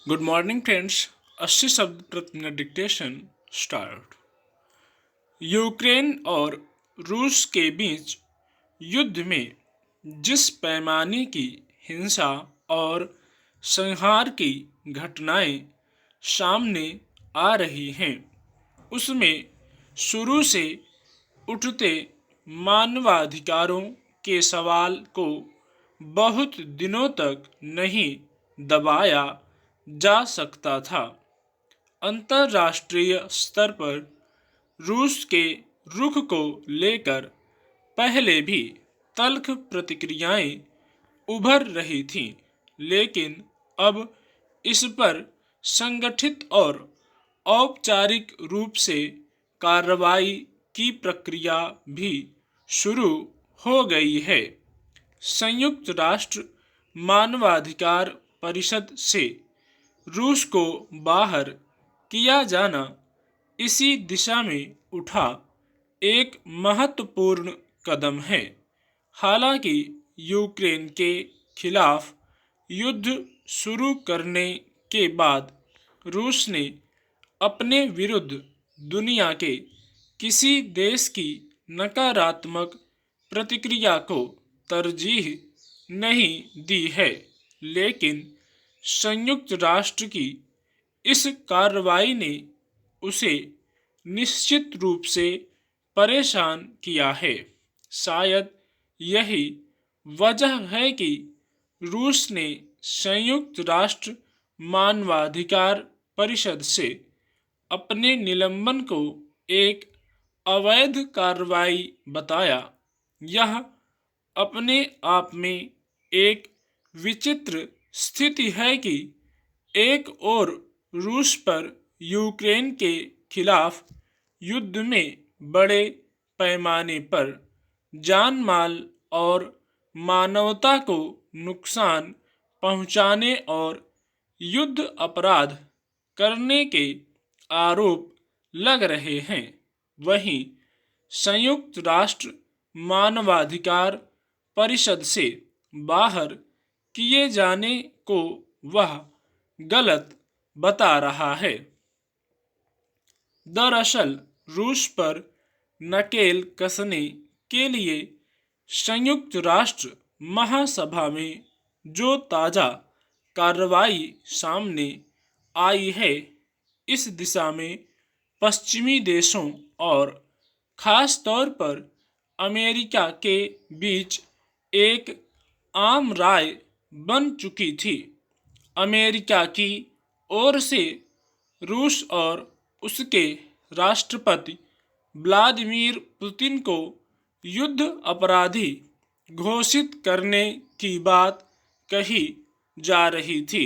Good morning friends. 80 शब्द प्रति minute dictation start. Ukraine और रूस के बीच युद्ध में जिस पैमाने की हिंसा और संहार की घटनाएं सामने आ रही हैं, उसमें शुरू से उठते मानवाधिकारों के सवाल को बहुत दिनों तक नहीं दबाया जा सकता था। अंतर्राष्ट्रीय स्तर पर रूस के रुख को लेकर पहले भी तल्ख प्रतिक्रियाएं उभर रही थीं, लेकिन अब इस पर संगठित और औपचारिक रूप से कार्रवाई की प्रक्रिया भी शुरू हो गई है। संयुक्त राष्ट्र मानवाधिकार परिषद से रूस को बाहर किया जाना इसी दिशा में उठा एक महत्वपूर्ण कदम है। हालांकि यूक्रेन के खिलाफ युद्ध शुरू करने के बाद रूस ने अपने विरुद्ध दुनिया के किसी देश की नकारात्मक प्रतिक्रिया को तरजीह नहीं दी है, लेकिन संयुक्त राष्ट्र की इस कार्रवाई ने उसे निश्चित रूप से परेशान किया है। शायद यही वजह है कि रूस ने संयुक्त राष्ट्र मानवाधिकार परिषद से अपने निलंबन को एक अवैध कार्रवाई बताया। यह अपने आप में एक विचित्र स्थिति है कि एक ओर रूस पर यूक्रेन के खिलाफ युद्ध में बड़े पैमाने पर जान माल और मानवता को नुकसान पहुंचाने और युद्ध अपराध करने के आरोप लग रहे हैं, वहीं संयुक्त राष्ट्र मानवाधिकार परिषद से बाहर किए जाने को वह गलत बता रहा है। दरअसल रूस पर नकेल कसने के लिए संयुक्त राष्ट्र महासभा में जो ताज़ा कार्रवाई सामने आई है, इस दिशा में पश्चिमी देशों और खास तौर पर अमेरिका के बीच एक आम राय बन चुकी थी। अमेरिका की ओर से रूस और उसके राष्ट्रपति व्लादिमीर पुतिन को युद्ध अपराधी घोषित करने की बात कही जा रही थी।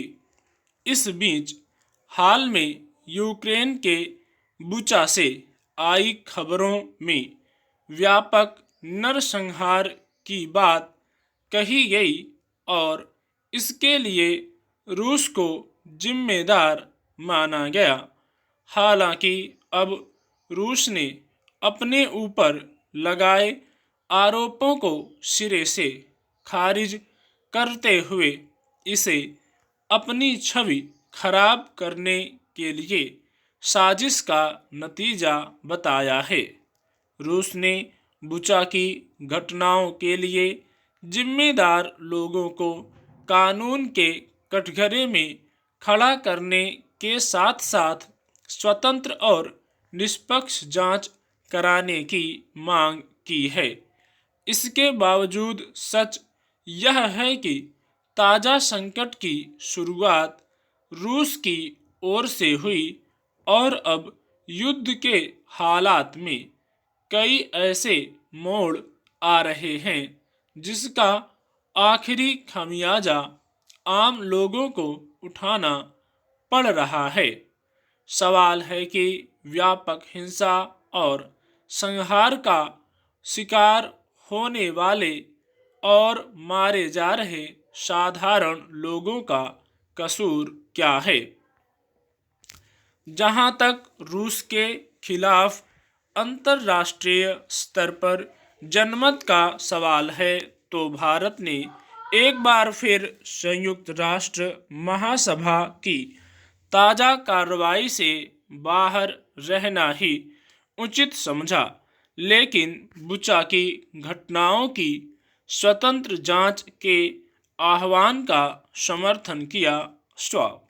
इस बीच हाल में यूक्रेन के बुचा से आई खबरों में व्यापक नरसंहार की बात कही गई और इसके लिए रूस को जिम्मेदार माना गया। हालांकि अब रूस ने अपने ऊपर लगाए आरोपों को सिरे से खारिज करते हुए इसे अपनी छवि खराब करने के लिए साजिश का नतीजा बताया है। रूस ने बुचा की घटनाओं के लिए जिम्मेदार लोगों को कानून के कटघरे में खड़ा करने के साथ साथ स्वतंत्र और निष्पक्ष जांच कराने की मांग की है। इसके बावजूद सच यह है कि ताज़ा संकट की शुरुआत रूस की ओर से हुई और अब युद्ध के हालात में कई ऐसे मोड़ आ रहे हैं जिसका आखिरी खमियाजा आम लोगों को उठाना पड़ रहा है। सवाल है कि व्यापक हिंसा और संहार का शिकार होने वाले और मारे जा रहे साधारण लोगों का कसूर क्या है। जहां तक रूस के खिलाफ अंतर्राष्ट्रीय स्तर पर जनमत का सवाल है, तो भारत ने एक बार फिर संयुक्त राष्ट्र महासभा की ताज़ा कार्रवाई से बाहर रहना ही उचित समझा, लेकिन बुचा की घटनाओं की स्वतंत्र जांच के आह्वान का समर्थन किया। श्वाब